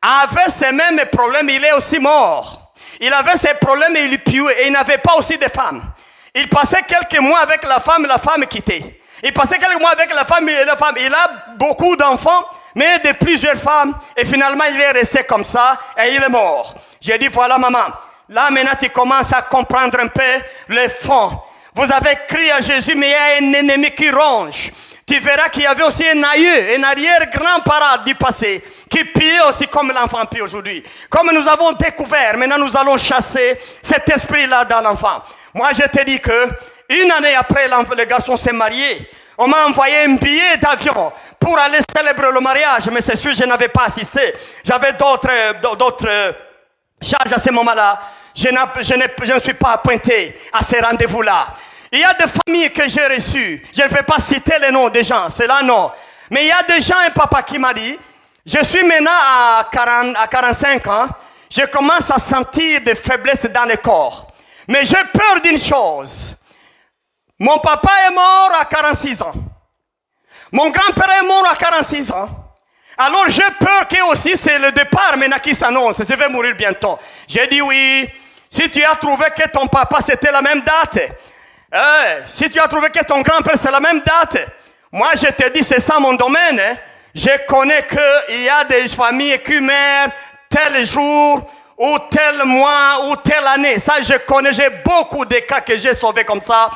avait ces mêmes problèmes, il est aussi mort. Il avait ces problèmes et il puait, et il n'avait pas aussi de femme. Il passait quelques mois avec la femme quittait. Il passait quelques mois avec la femme. Il a beaucoup d'enfants, mais de plusieurs femmes, et finalement il est resté comme ça, et il est mort. J'ai dit, voilà maman, là maintenant tu commences à comprendre un peu le fond. Vous avez crié à Jésus, mais il y a un ennemi qui ronge. Tu verras qu'il y avait aussi un arrière-grand-parent du passé qui pillait aussi comme l'enfant pille aujourd'hui. Comme nous avons découvert, maintenant nous allons chasser cet esprit-là dans l'enfant. Moi je te dis que une année après le garçon s'est marié, on m'a envoyé un billet d'avion pour aller célébrer le mariage, mais c'est sûr je n'avais pas assisté. J'avais d'autres charges à ce moment-là. Je ne suis pas pointé à ces rendez-vous-là. Il y a des familles que j'ai reçues. Je ne peux pas citer les noms des gens, c'est là non. Mais il y a des gens, un papa qui m'a dit, je suis maintenant à 45 ans, je commence à sentir des faiblesses dans le corps. Mais j'ai peur d'une chose. Mon papa est mort à 46 ans. Mon grand-père est mort à 46 ans. Alors j'ai peur que aussi c'est le départ maintenant qui s'annonce. Je vais mourir bientôt. J'ai dit oui. Si tu as trouvé que ton papa c'était la même date. Si tu as trouvé que ton grand-père c'est la même date. Moi je te dis c'est ça mon domaine. Je connais qu'il y a des familles qui meurent tel jour ou tel mois ou telle année. Ça je connais. J'ai beaucoup de cas que j'ai sauvés comme ça.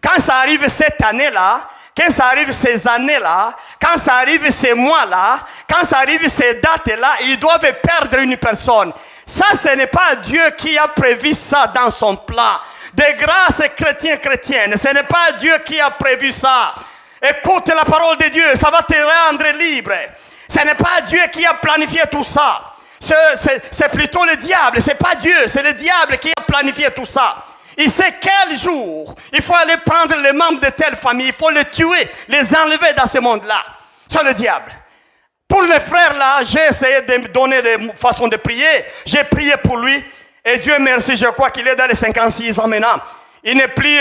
Quand ça arrive cette année-là. Quand ça arrive ces années-là, quand ça arrive ces mois-là, quand ça arrive ces dates-là, ils doivent perdre une personne. Ça, ce n'est pas Dieu qui a prévu ça dans son plan. De grâce chrétienne, ce n'est pas Dieu qui a prévu ça. Écoute la parole de Dieu, ça va te rendre libre. Ce n'est pas Dieu qui a planifié tout ça. C'est plutôt le diable, c'est pas Dieu, c'est le diable qui a planifié tout ça. Il sait quel jour il faut aller prendre les membres de telle famille, il faut les tuer, les enlever dans ce monde-là. C'est le diable. Pour les frères là, j'ai essayé de me donner des façons de prier. J'ai prié pour lui et Dieu merci, je crois qu'il est dans les 56 ans maintenant. Il n'est plus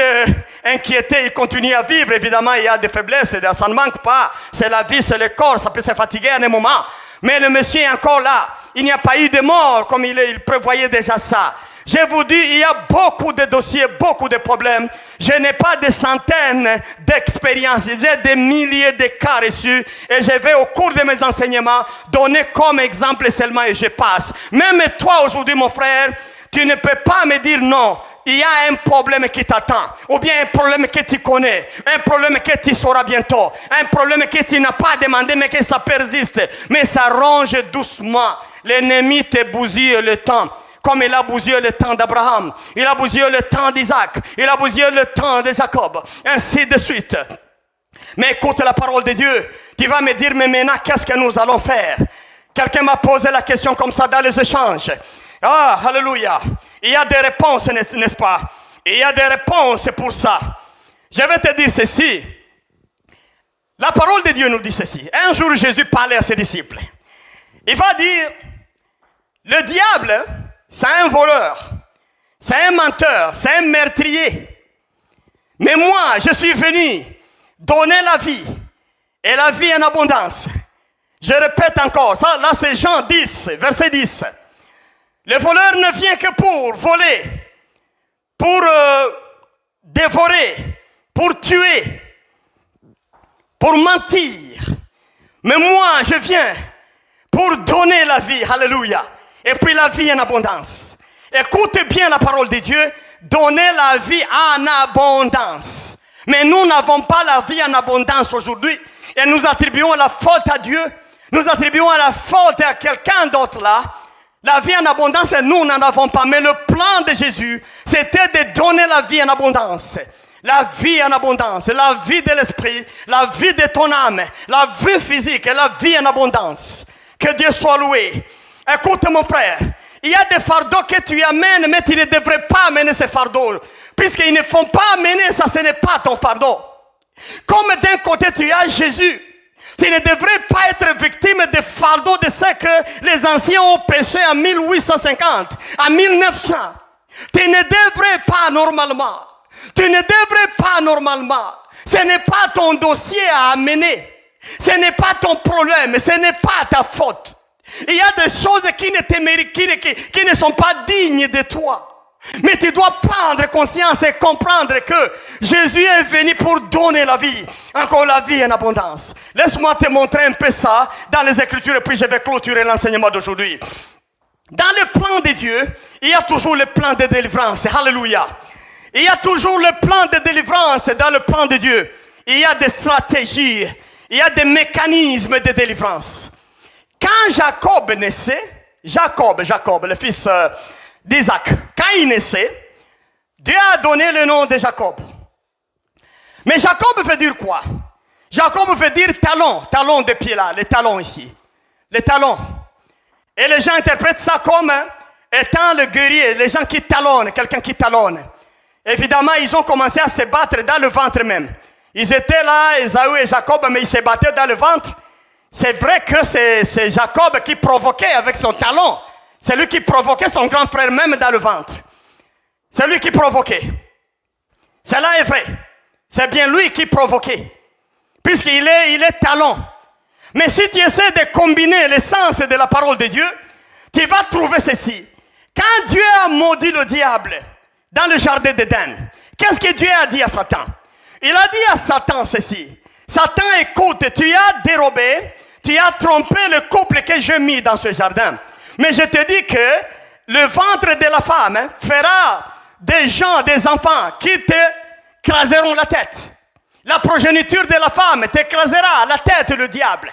inquiété, il continue à vivre. Évidemment, il y a des faiblesses, ça ne manque pas. C'est la vie, c'est le corps, ça peut se fatiguer à un moment. Mais le monsieur est encore là. Il n'y a pas eu de mort comme il prévoyait déjà ça. Je vous dis, il y a beaucoup de dossiers, beaucoup de problèmes. Je n'ai pas des centaines d'expériences. J'ai des milliers de cas reçus. Et je vais, au cours de mes enseignements, donner comme exemple seulement et je passe. Même toi, aujourd'hui, mon frère, tu ne peux pas me dire non. Il y a un problème qui t'attend. Ou bien un problème que tu connais. Un problème que tu sauras bientôt. Un problème que tu n'as pas demandé, mais que ça persiste. Mais ça ronge doucement. L'ennemi te bousille le temps. Comme il a bousillé le temps d'Abraham, il a bousillé le temps d'Isaac, il a bousillé le temps de Jacob, ainsi de suite. Mais écoute la parole de Dieu, tu vas me dire, mais maintenant, qu'est-ce que nous allons faire? Quelqu'un m'a posé la question comme ça dans les échanges. Ah, alléluia. Il y a des réponses, n'est-ce pas? Il y a des réponses pour ça. Je vais te dire ceci. La parole de Dieu nous dit ceci. Un jour, Jésus parlait à ses disciples. Il va dire, le diable... c'est un voleur, c'est un menteur, c'est un meurtrier. Mais moi, je suis venu donner la vie, et la vie en abondance. Je répète encore, ça, là c'est Jean 10, verset 10. Le voleur ne vient que pour voler, pour dévorer, pour tuer, pour mentir. Mais moi, je viens pour donner la vie, alléluia. Et puis la vie en abondance. Écoutez bien la parole de Dieu. Donnez la vie en abondance. Mais nous n'avons pas la vie en abondance aujourd'hui. Et nous attribuons la faute à Dieu. Nous attribuons la faute à quelqu'un d'autre là. La vie en abondance, nous n'en avons pas. Mais le plan de Jésus, c'était de donner la vie en abondance. La vie en abondance. La vie de l'esprit. La vie de ton âme. La vie physique et la vie en abondance. Que Dieu soit loué. Écoute mon frère, il y a des fardeaux que tu amènes, mais tu ne devrais pas amener ces fardeaux Puisqu'ils ne font pas amener ça, ce n'est pas ton fardeau. Comme d'un côté tu as Jésus, tu ne devrais pas être victime de fardeau de ce que les anciens ont péché en 1850, en 1900. Tu ne devrais pas normalement. Tu ne devrais pas normalement. Ce n'est pas ton dossier à amener. Ce n'est pas ton problème. Ce n'est pas ta faute. Il y a des choses qui ne te méritent, qui ne sont pas dignes de toi. Mais tu dois prendre conscience et comprendre que Jésus est venu pour donner la vie. Encore la vie en abondance. Laisse-moi te montrer un peu ça dans les Écritures et puis je vais clôturer l'enseignement d'aujourd'hui. Dans le plan de Dieu, il y a toujours le plan de délivrance. Alléluia. Il y a toujours le plan de délivrance dans le plan de Dieu. Il y a des stratégies, il y a des mécanismes de délivrance. Quand Jacob naissait, Jacob, le fils d'Isaac, quand il naissait, Dieu a donné le nom de Jacob. Mais Jacob veut dire quoi? Jacob veut dire talon, talon de pied là, les talons ici. Les talons. Et les gens interprètent ça comme étant le guerrier, les gens qui talonnent, quelqu'un qui talonne. Évidemment, ils ont commencé à se battre dans le ventre même. Ils étaient là, Ésaü et Jacob, mais ils se battaient dans le ventre. C'est vrai que c'est Jacob qui provoquait avec son talon. C'est lui qui provoquait son grand frère même dans le ventre. C'est lui qui provoquait. Cela est vrai. C'est bien lui qui provoquait. Puisqu'il est talon. Mais si tu essaies de combiner l'essence de la parole de Dieu, tu vas trouver ceci. Quand Dieu a maudit le diable dans le jardin d'Éden, qu'est-ce que Dieu a dit à Satan? Il a dit à Satan ceci. Satan, écoute, tu as dérobé, tu as trompé le couple que j'ai mis dans ce jardin. Mais je te dis que le ventre de la femme fera des gens, des enfants qui t'écraseront la tête. La progéniture de la femme t'écrasera la tête, le diable.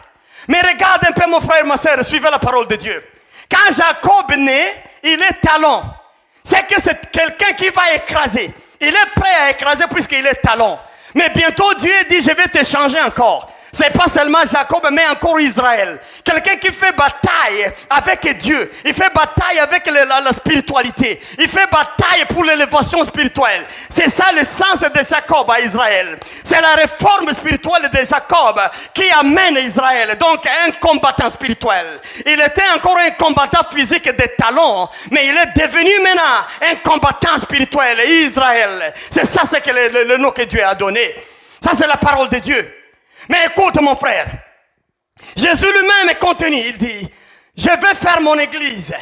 Mais regarde un peu mon frère, ma soeur, suivez la parole de Dieu. Quand Jacob naît, il est talon. C'est que c'est quelqu'un qui va écraser. Il est prêt à écraser puisqu'il est talon. Mais bientôt Dieu dit, je vais te changer encore. C'est pas seulement Jacob, mais encore Israël. Quelqu'un qui fait bataille avec Dieu. Il fait bataille avec la spiritualité. Il fait bataille pour l'élévation spirituelle. C'est ça le sens de Jacob à Israël. C'est la réforme spirituelle de Jacob qui amène Israël. Donc un combattant spirituel. Il était encore un combattant physique de talons, mais il est devenu maintenant un combattant spirituel. Israël. C'est ça, c'est que le nom que Dieu a donné. Ça, c'est la parole de Dieu. Mais écoute mon frère, Jésus lui-même est contenu, il dit, je vais faire mon église.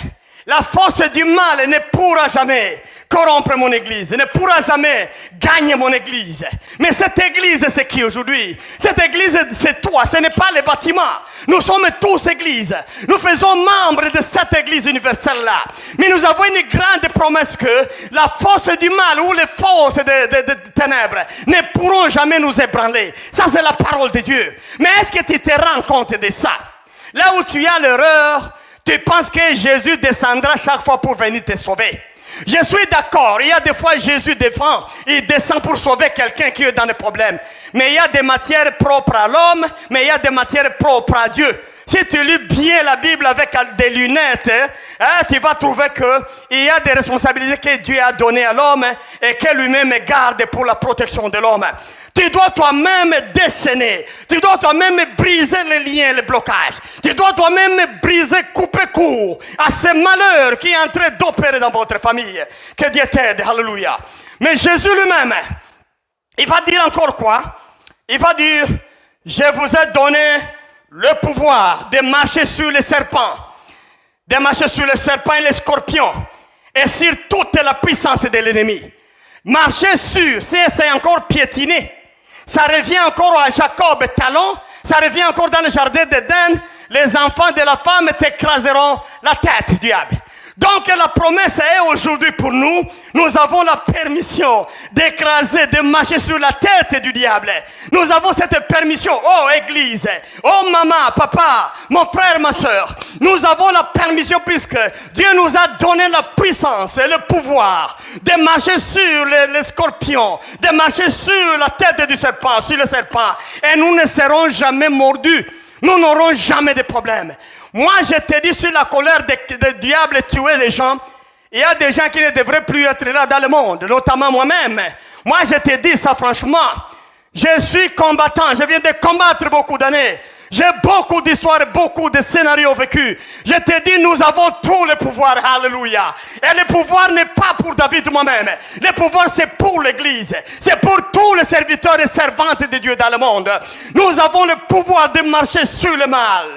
La force du mal ne pourra jamais corrompre mon église, ne pourra jamais gagner mon église. Mais cette église, c'est qui aujourd'hui? Cette église, c'est toi, ce n'est pas les bâtiments. Nous sommes tous églises. Nous faisons membre de cette église universelle-là. Mais nous avons une grande promesse que la force du mal ou les forces de ténèbres ne pourront jamais nous ébranler. Ça, c'est la parole de Dieu. Mais est-ce que tu te rends compte de ça? Là où tu as l'erreur, tu penses que Jésus descendra chaque fois pour venir te sauver. Je suis d'accord, il y a des fois Jésus défend, il descend pour sauver quelqu'un qui est dans des problèmes. Mais il y a des matières propres à l'homme, mais il y a des matières propres à Dieu. Si tu lis bien la Bible avec des lunettes, tu vas trouver qu'il y a des responsabilités que Dieu a données à l'homme et que lui-même garde pour la protection de l'homme. Tu dois toi-même déchaîner. Tu dois toi-même briser les liens, les blocages. Tu dois toi-même briser, couper court à ce malheur qui est en train d'opérer dans votre famille. Que Dieu t'aide. Alléluia. Mais Jésus lui-même, il va dire encore quoi? Il va dire, je vous ai donné le pouvoir de marcher sur les serpents. De marcher sur les serpents et les scorpions. Et sur toute la puissance de l'ennemi. Marcher sur, c'est encore piétiner. Ça revient encore à Jacob talon, ça revient encore dans le jardin d'Éden, les enfants de la femme t'écraseront la tête, diable. Donc la promesse est aujourd'hui pour nous, nous avons la permission d'écraser, de marcher sur la tête du diable. Nous avons cette permission, oh église, oh maman, papa, mon frère, ma soeur. Nous avons la permission puisque Dieu nous a donné la puissance et le pouvoir de marcher sur les scorpions, de marcher sur la tête du serpent, sur le serpent. Et nous ne serons jamais mordus, nous n'aurons jamais de problème. Moi, je te dis, sur la colère du diable tuer les gens, Il y a des gens qui ne devraient plus être là dans le monde, notamment moi-même. Moi, je te dis ça franchement. Je suis combattant. Je viens de combattre beaucoup d'années. J'ai beaucoup d'histoires, beaucoup de scénarios vécus. Je te dis, nous avons tout le pouvoir. Alléluia. Et le pouvoir n'est pas pour David moi-même. Le pouvoir, c'est pour l'Église. C'est pour tous les serviteurs et servantes de Dieu dans le monde. Nous avons le pouvoir de marcher sur le mal.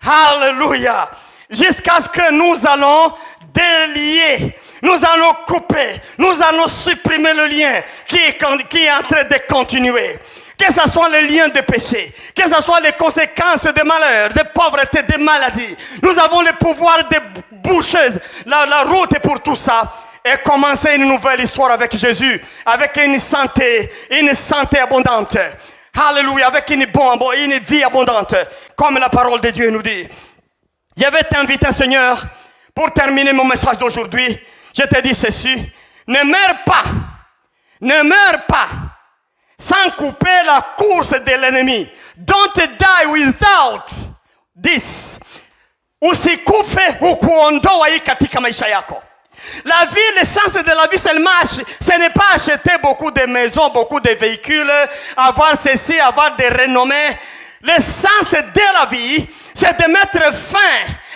Alléluia. Jusqu'à ce que nous allons délier. Nous allons couper. Nous allons supprimer le lien qui est en train de continuer. Que ce soit les liens de péché, que ce soit les conséquences de malheur, de pauvreté, de maladie. Nous avons le pouvoir de boucher la route pour tout ça et commencer une nouvelle histoire avec Jésus, avec une santé abondante. Alléluia, avec une vie abondante, comme la parole de Dieu nous dit. Je vais t'inviter, Seigneur, pour terminer mon message d'aujourd'hui. Je te dis ceci, ne meurs pas. Sans couper la course de l'ennemi. Don't die without this. Usikufe hukuondoa katika maisha yako. La vie, l'essence de la vie, ce n'est pas acheter beaucoup de maisons, beaucoup de véhicules, avoir ceci, avoir des renommées. L'essence de la vie, c'est de mettre fin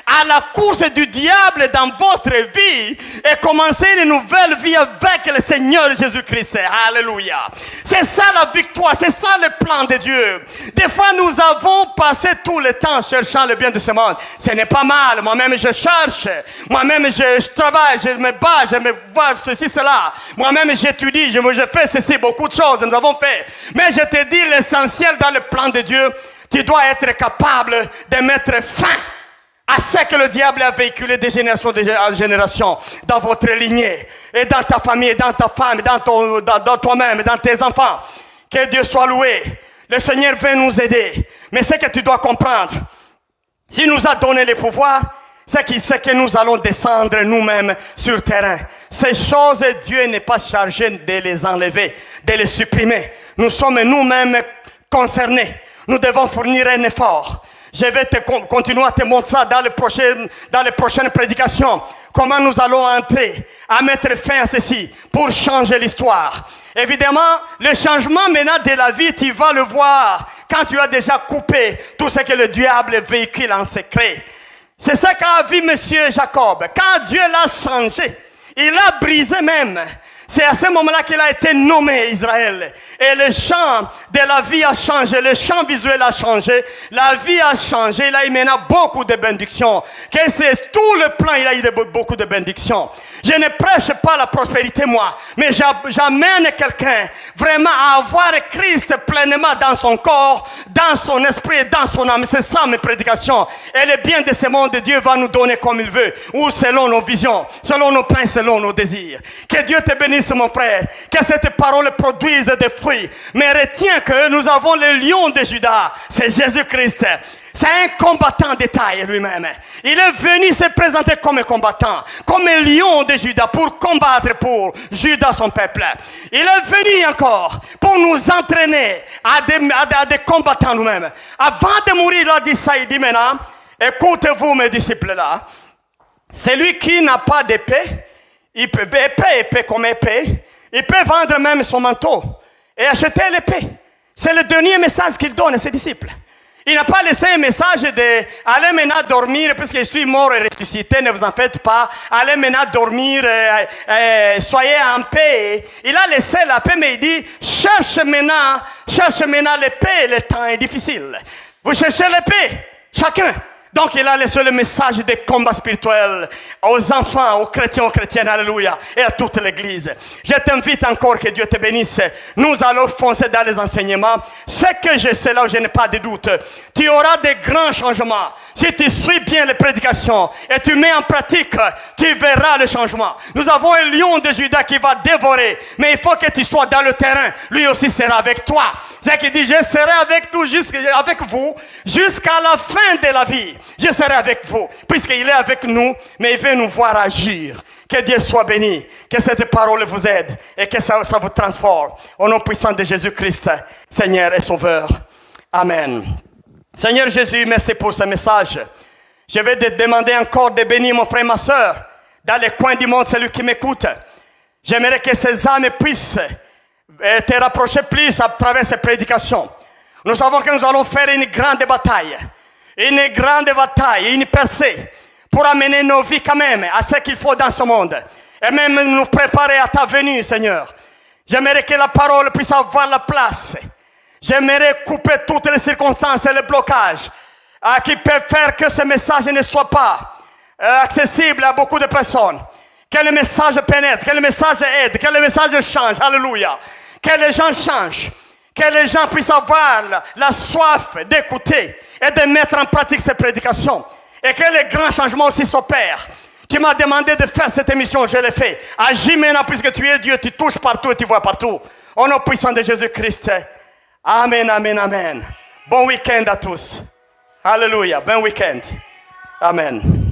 à la course du diable dans votre vie et commencer une nouvelle vie avec le Seigneur Jésus-Christ. Alléluia. C'est ça la victoire, c'est ça le plan de Dieu. Des fois, nous avons passé tout le temps cherchant le bien de ce monde. Ce n'est pas mal. Moi-même, je cherche. Moi-même, je travaille, je me bats, je me vois ceci, cela. Moi-même, j'étudie, je fais ceci, beaucoup de choses, nous avons fait. Mais je te dis, l'essentiel dans le plan de Dieu, tu dois être capable de mettre fin à ce que le diable a véhiculé de génération en génération dans votre lignée et dans ta famille, dans ta femme, dans toi-même, dans tes enfants. Que Dieu soit loué. Le Seigneur veut nous aider. Mais ce que tu dois comprendre, s'il nous a donné le pouvoir, c'est que nous allons descendre nous-mêmes sur le terrain. Ces choses, Dieu n'est pas chargé de les enlever, de les supprimer. Nous sommes nous-mêmes concernés. Nous devons fournir un effort. Je vais continuer à te montrer ça dans les prochaines prédications. Comment nous allons entrer à mettre fin à ceci pour changer l'histoire. Évidemment, le changement maintenant de la vie, tu vas le voir quand tu as déjà coupé tout ce que le diable véhicule en secret. C'est ça qu'a vu Monsieur Jacob. Quand Dieu l'a changé, il l'a brisé même. C'est à ce moment-là qu'il a été nommé Israël. Et le champ de la vie a changé. Le champ visuel a changé. La vie a changé. Il a eu maintenant beaucoup de bénédictions. Que c'est tout le plan, il a eu beaucoup de bénédictions. Je ne prêche pas la prospérité, moi. Mais j'amène quelqu'un vraiment à avoir Christ pleinement dans son corps, dans son esprit, dans son âme. C'est ça mes prédications. Et le bien de ce monde, Dieu va nous donner comme il veut. Ou selon nos visions, selon nos plans, selon nos désirs. Que Dieu te bénisse, mon frère. Que cette parole produise des fruits. Mais retiens que nous avons le lion de Juda. C'est Jésus-Christ. C'est un combattant de taille lui-même. Il est venu se présenter comme un combattant, comme un lion de Juda pour combattre pour Juda, son peuple. Il est venu encore pour nous entraîner à des combattants nous-mêmes. Avant de mourir, il a dit ça, il dit maintenant, écoutez-vous mes disciples là, celui qui n'a pas d'épée, il peut épée comme épée, il peut vendre même son manteau et acheter l'épée. C'est le dernier message qu'il donne à ses disciples. Il n'a pas laissé un message de « Allez maintenant dormir puisque je suis mort et ressuscité, ne vous en faites pas. Allez maintenant dormir, soyez en paix. » Il a laissé la paix, mais il dit « Cherche maintenant l'épée, le temps est difficile. » Vous cherchez l'épée, chacun. Donc il a laissé le message de combat spirituel aux enfants, aux chrétiens, aux chrétiennes, alléluia, et à toute l'église. Je t'invite encore, que Dieu te bénisse. Nous allons foncer dans les enseignements. Ce que je sais là où je n'ai pas de doute, tu auras de grands changements. Si tu suis bien les prédications et tu mets en pratique, tu verras le changement. Nous avons un lion de Juda qui va dévorer, mais il faut que tu sois dans le terrain. Lui aussi sera avec toi. C'est qu'il dit, je serai avec vous jusqu'à la fin de la vie. Je serai avec vous, puisqu'il est avec nous, mais il veut nous voir agir. Que Dieu soit béni, que cette parole vous aide et que ça vous transforme. Au nom puissant de Jésus-Christ, Seigneur et Sauveur. Amen. Seigneur Jésus, merci pour ce message. Je vais te demander encore de bénir mon frère et ma soeur, dans les coins du monde, celui qui m'écoute. J'aimerais que ces âmes puissent te rapprocher plus à travers ces prédications. Nous savons que nous allons faire une grande bataille, une percée, pour amener nos vies quand même à ce qu'il faut dans ce monde. Et même nous préparer à ta venue, Seigneur. J'aimerais que la parole puisse avoir la place. J'aimerais couper toutes les circonstances et les blocages qui peuvent faire que ce message ne soit pas accessible à beaucoup de personnes. Que le message pénètre, que le message aide, que le message change. Alléluia. Que les gens changent. Que les gens puissent avoir la soif d'écouter et de mettre en pratique ces prédications. Et que les grands changements aussi s'opèrent. Tu m'as demandé de faire cette émission, je l'ai fait. Agis maintenant puisque tu es Dieu, tu touches partout et tu vois partout. Au nom puissant de Jésus-Christ. Amen, amen, amen. Bon week-end à tous. Alléluia, bon week-end. Amen.